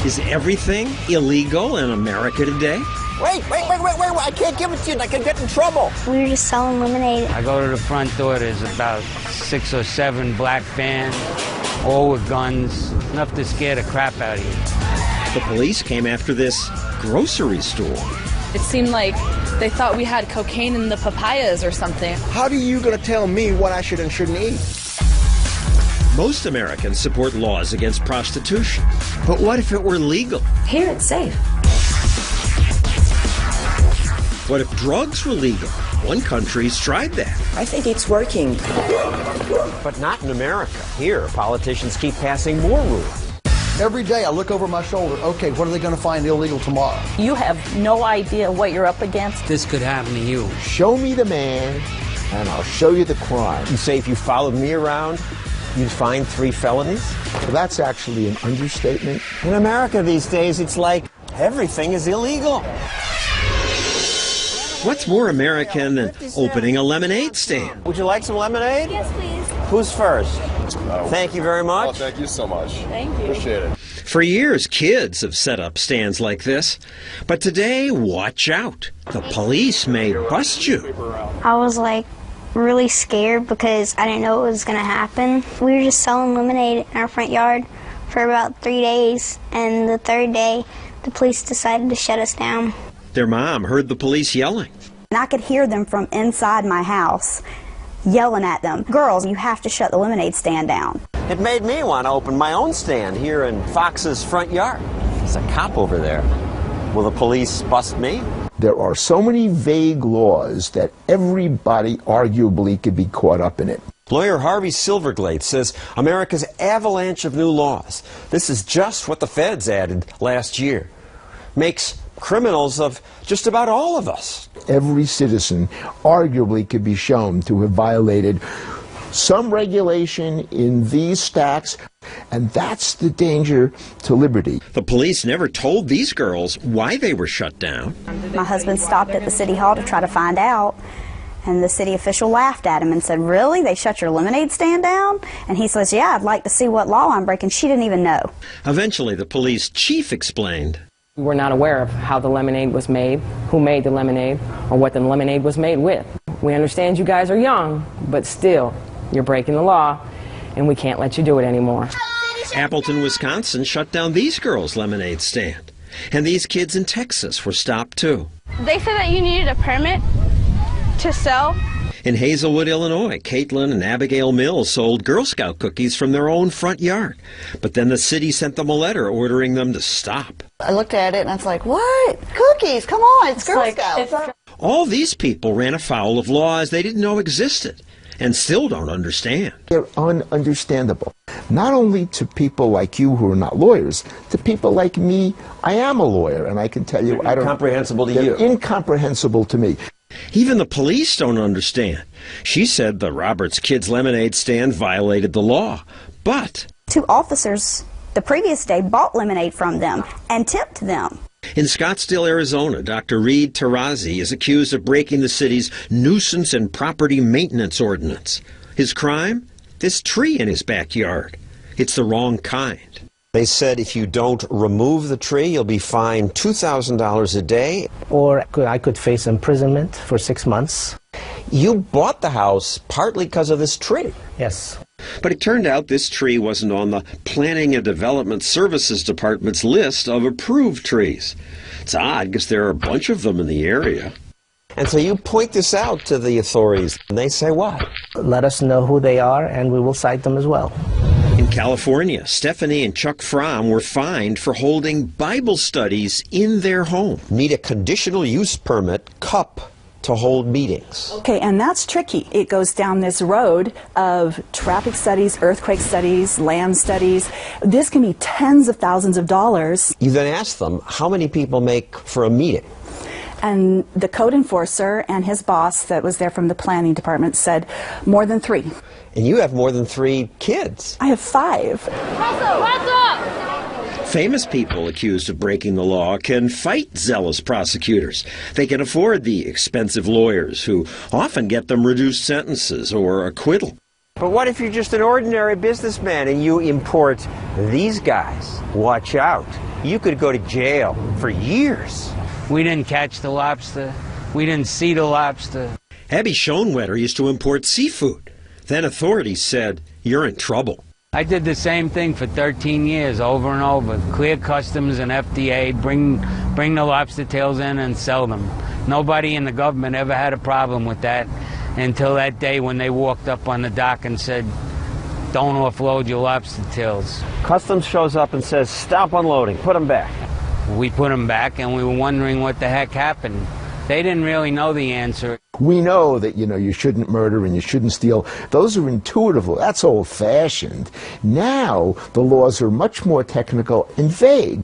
Is everything illegal in America today? Wait, I can't give it to you, I can get in trouble. We were just selling lemonade. I go to the front door, there's about 6 or 7 black vans, all with guns, enough to scare the crap out of you. The police came after this grocery store. It seemed like they thought we had cocaine in the papayas or something. How are you going to tell me what I should and shouldn't eat? Most Americans support laws against prostitution. But what if it were legal? Here it's safe. What if drugs were legal? One country's tried that. I think it's working. But not in America. Here, politicians keep passing more rules. Every day I look over my shoulder, okay, what are they going to find illegal tomorrow? You have no idea what you're up against. This could happen to you. Show me the man, and I'll show you the crime. You say if you followed me around, you'd find 3 felonies? Well, that's actually an understatement. In America these days, it's like everything is illegal. What's more American than opening a lemonade stand? Would you like some lemonade? Yes, please. Who's first? Thank you very much. Oh, thank you so much. Thank you. Appreciate it. For years, kids have set up stands like this. But today, watch out. The police may bust you. I was like really scared because I didn't know what was going to happen. We were just selling lemonade in our front yard for about 3 days. And the 3rd day, the police decided to shut us down. Their mom heard the police yelling. And I could hear them from inside my house yelling at them. Girls, you have to shut the lemonade stand down. It made me want to open my own stand here in Fox's front yard. There's a cop over there. Will the police bust me? There are so many vague laws that everybody arguably could be caught up in it. Lawyer Harvey Silverglade says America's avalanche of new laws, this is just what the feds added last year, makes criminals of just about all of us. Every citizen arguably could be shown to have violated some regulation in these stacks, and that's the danger to liberty. The police never told these girls why they were shut down. My husband stopped at the city hall to try to find out, and the city official laughed at him and said, "Really? They shut your lemonade stand down?" And he says, "Yeah, I'd like to see what law I'm breaking." She didn't even know. Eventually, the police chief explained. We're not aware of how the lemonade was made, who made the lemonade, or what the lemonade was made with. We understand you guys are young, but still, you're breaking the law, and we can't let you do it anymore. Appleton, Wisconsin shut down these girls' lemonade stand. And these kids in Texas were stopped too. They said that you needed a permit to sell. In Hazelwood, Illinois, Caitlin and Abigail Mills sold Girl Scout cookies from their own front yard. But then the city sent them a letter ordering them to stop. I looked at it and I was like, "What? Cookies? Come on, it's Girl Scouts." All these people ran afoul of laws they didn't know existed and still don't understand. They're ununderstandable. Not only to people like you who are not lawyers, to people like me. I am a lawyer, and I can tell you, I don't. Incomprehensible to you. Incomprehensible to me. Even the police don't understand. She said the Roberts Kids Lemonade stand violated the law, but 2 officers the previous day bought lemonade from them and tipped them. in Scottsdale, Arizona, Dr. Reed Tarazi is accused of breaking the city's nuisance and property maintenance ordinance. His crime? This tree in his backyard. It's the wrong kind. They said if you don't remove the tree, you'll be fined $2,000 a day. Or I could face imprisonment for 6 months. You bought the house partly because of this tree. Yes. But it turned out this tree wasn't on the Planning and Development Services Department's list of approved trees. It's odd because there are a bunch of them in the area. And so you point this out to the authorities, and they say what? Let us know who they are, and we will cite them as well. In California, Stephanie and Chuck Fromm were fined for holding Bible studies in their home. Need a conditional use permit, CUP, to hold meetings. Okay, and that's tricky. It goes down this road of traffic studies, earthquake studies, land studies. This can be tens of thousands of dollars. You then ask them how many people make for a meeting. And the code enforcer and his boss that was there from the planning department said more than 3. And you have more than 3 kids. I have 5. Famous people accused of breaking the law can fight zealous prosecutors. They can afford the expensive lawyers who often get them reduced sentences or acquittal. But what if you're just an ordinary businessman and you import these guys? Watch out. you could go to jail for years. We didn't catch the lobster. We didn't see the lobster. Abby Schoenwetter used to import seafood. Then authorities said, "You're in trouble." I did the same thing for 13 years, over and over. Clear customs and FDA, bring the lobster tails in and sell them. Nobody in the government ever had a problem with that until that day when they walked up on the dock and said, "Don't offload your lobster tails." Customs shows up and says, "Stop unloading, put them back." We put them back and we were wondering what the heck happened. They didn't really know the answer. We know that, you shouldn't murder and you shouldn't steal. Those are intuitive. That's old-fashioned. Now, the laws are much more technical and vague.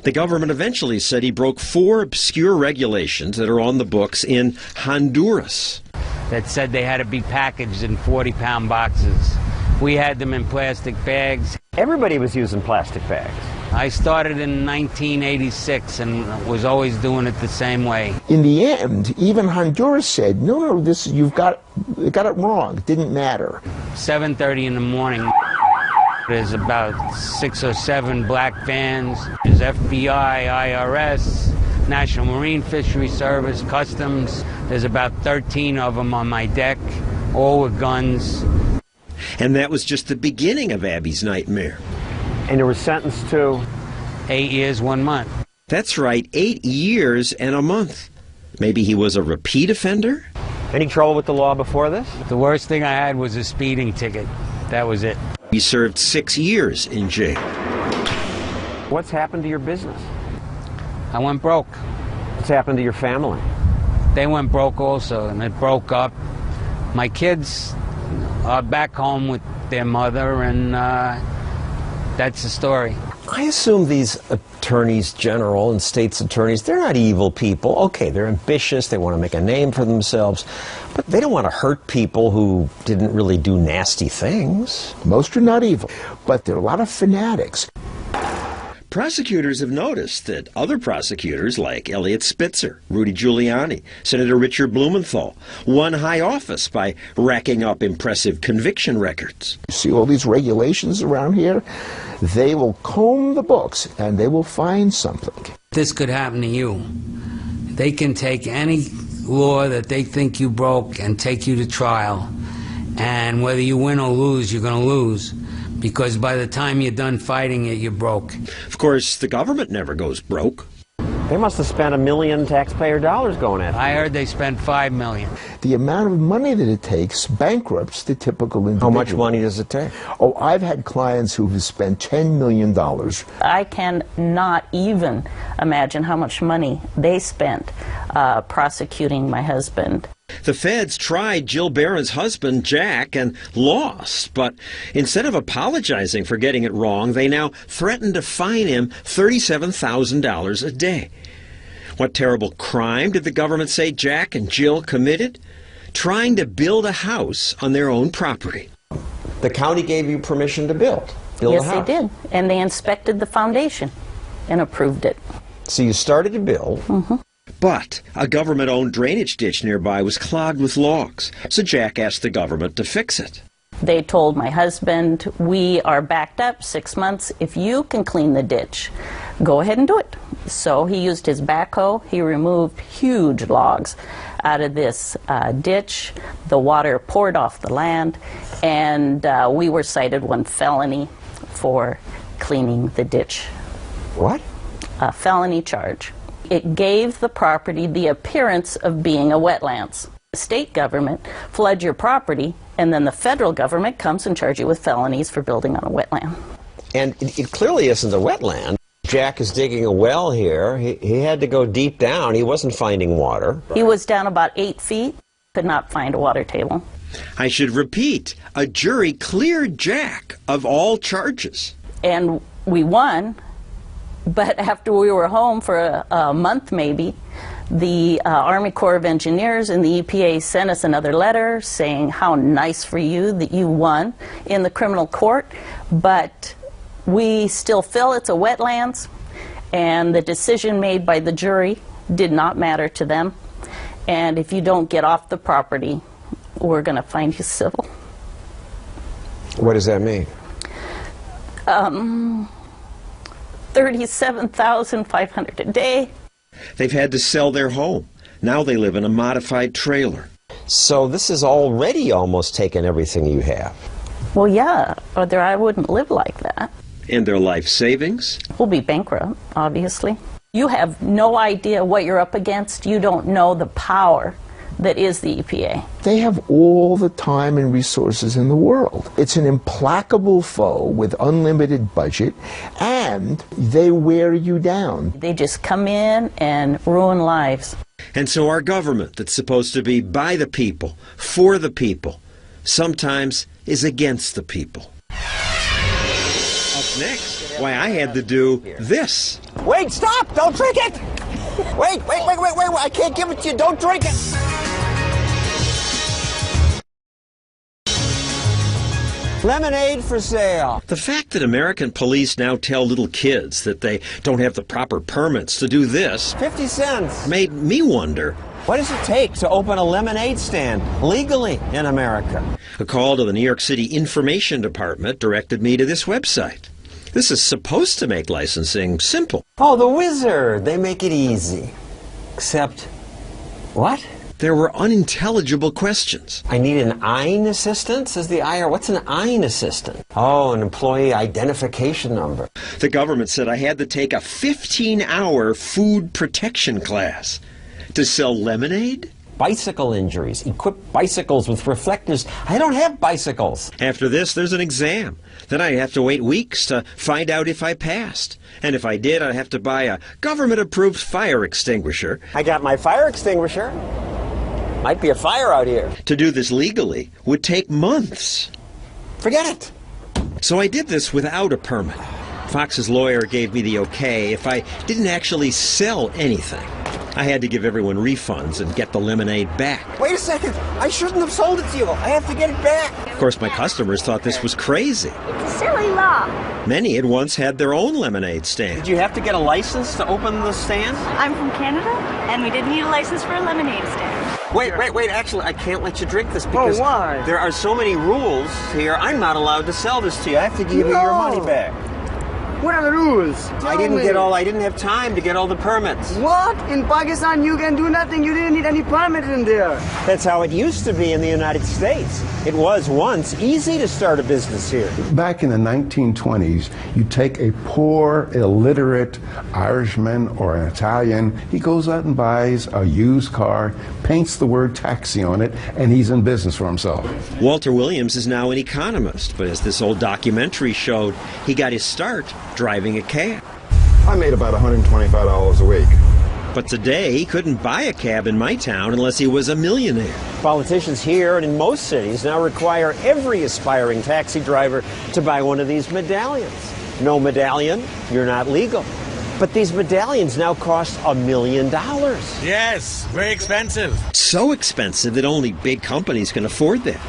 The government eventually said he broke 4 obscure regulations that are on the books in Honduras. That said they had to be packaged in 40-pound boxes. We had them in plastic bags. Everybody was using plastic bags. I started in 1986 and was always doing it the same way. In the end, even Honduras said, no, you got it wrong. It didn't matter. 7:30 in the morning. There's about 6 or 7 black vans. There's FBI, IRS, National Marine Fishery Service, Customs. There's about 13 of them on my deck, all with guns. And that was just the beginning of Abby's nightmare. And you were sentenced to? 8 years, 1 month. That's right, 8 years and a month. Maybe he was a repeat offender? Any trouble with the law before this? The worst thing I had was a speeding ticket. That was it. He served 6 years in jail. What's happened to your business? I went broke. What's happened to your family? They went broke also, and it broke up. My kids are back home with their mother, and that's the story. I assume these attorneys general and state's attorneys, they're not evil people. Okay, they're ambitious, they want to make a name for themselves, but they don't want to hurt people who didn't really do nasty things. Most are not evil, but there are a lot of fanatics. Prosecutors have noticed that other prosecutors like Eliot Spitzer, Rudy Giuliani, Senator Richard Blumenthal won high office by racking up impressive conviction records. You see all these regulations around here? They will comb the books and they will find something. This could happen to you. They can take any law that they think you broke and take you to trial. And whether you win or lose, you're going to lose. Because by the time you're done fighting it, you're broke. Of course, the government never goes broke. They must have spent $1 million taxpayer dollars going at it. I heard they spent $5 million. The amount of money that it takes bankrupts the typical individual. How much money does it take? Oh, I've had clients who have spent $10 million. I cannot even imagine how much money they spent prosecuting my husband. The feds tried Jill Barron's husband, Jack, and lost. But instead of apologizing for getting it wrong, they now threaten to fine him $37,000 a day. What terrible crime did the government say Jack and Jill committed? Trying to build a house on their own property. The county gave you permission to build a house. Yes, they did. And they inspected the foundation and approved it. So you started to build. Mm-hmm. But a government-owned drainage ditch nearby was clogged with logs, so Jack asked the government to fix it. They told my husband, we are backed up 6 months. If you can clean the ditch, go ahead and do it. So he used his backhoe. He removed huge logs out of this ditch. The water poured off the land, and we were cited 1 felony for cleaning the ditch. What? A felony charge. It gave the property the appearance of being a wetlands. The state government floods your property, and then the federal government comes and charges you with felonies for building on a wetland. And it clearly isn't a wetland. Jack is digging a well here. He had to go deep down. He wasn't finding water. He was down about 8 feet, could not find a water table. I should repeat, a jury cleared Jack of all charges. And we won. But after we were home for a month maybe, the Army Corps of Engineers and the EPA sent us another letter saying how nice for you that you won in the criminal court, but we still feel it's a wetlands, and the decision made by the jury did not matter to them. And if you don't get off the property, we're going to find you civil. What does that mean? $37,500 a day. They've had to sell their home. Now they live in a modified trailer. So this has already almost taken everything you have. Well, yeah, or I wouldn't live like that. And their life savings? We'll be bankrupt, obviously. You have no idea what you're up against. You don't know the power that is the EPA. They have all the time and resources in the world. It's an implacable foe with unlimited budget, and they wear you down. They just come in and ruin lives. And so our government, that's supposed to be by the people, for the people, sometimes is against the people. Up next, why I had to do this. Wait, stop! Don't drink it! Wait, I can't give it to you, don't drink it! Lemonade for sale. The fact that American police now tell little kids that they don't have the proper permits to do this 50 cents. made me wonder, What does it take to open a lemonade stand legally in America? a call to the New York City Information Department directed me to this website. This is supposed to make licensing simple. Oh, the Wizard. They make it easy. Except, what? There were unintelligible questions. I need an EIN assistant, says the IR. What's an EIN assistant? Oh, an employee identification number. The government said I had to take a 15-hour food protection class to sell lemonade? Bicycle injuries. Equip bicycles with reflectors. I don't have bicycles. After this, there's an exam. Then I'd have to wait weeks to find out if I passed. And if I did, I'd have to buy a government-approved fire extinguisher. I got my fire extinguisher. Might be a fire out here. To do this legally would take months. Forget it. So I did this without a permit. Fox's lawyer gave me the okay if I didn't actually sell anything. I had to give everyone refunds and get the lemonade back. Wait a second. I shouldn't have sold it to you. I have to get it back. Of course, my customers thought this was crazy. It's a silly law. Many had once had their own lemonade stand. Did you have to get a license to open the stand? I'm from Canada, and we didn't need a license for a lemonade stand. Wait. Actually, I can't let you drink this because why? there are so many rules here. I'm not allowed to sell this to you. I have to give you your money back. What are the rules? I didn't have time to get all the permits. What? In Pakistan, you can do nothing. You didn't need any permit in there. That's how it used to be in the United States. It was once easy to start a business here. Back in the 1920s, you take a poor, illiterate Irishman or an Italian, he goes out and buys a used car, paints the word taxi on it, and he's in business for himself. Walter Williams is now an economist, but as this old documentary showed, he got his start driving a cab. I made about $125 a week. But today, he couldn't buy a cab in my town unless he was a millionaire. Politicians here and in most cities now require every aspiring taxi driver to buy one of these medallions. No medallion, you're not legal. But these medallions now cost $1 million. Yes, very expensive. So expensive that only big companies can afford them.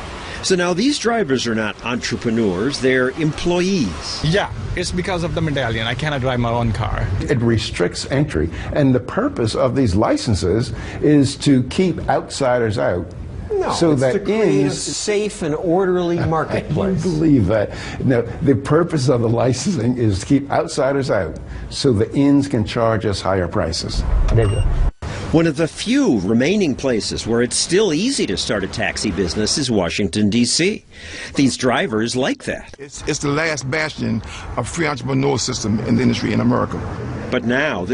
So now these drivers are not entrepreneurs, they're employees. Yeah, it's because of the medallion. I cannot drive my own car. It restricts entry, and the purpose of these licenses is to keep outsiders out. No, so it's that to create a inns, safe and orderly marketplace. I believe that. No, the purpose of the licensing is to keep outsiders out, so the inns can charge us higher prices. One of the few remaining places where it's still easy to start a taxi business is Washington, D.C. These drivers like that. It's the last bastion of free entrepreneur system in the industry in America. But now,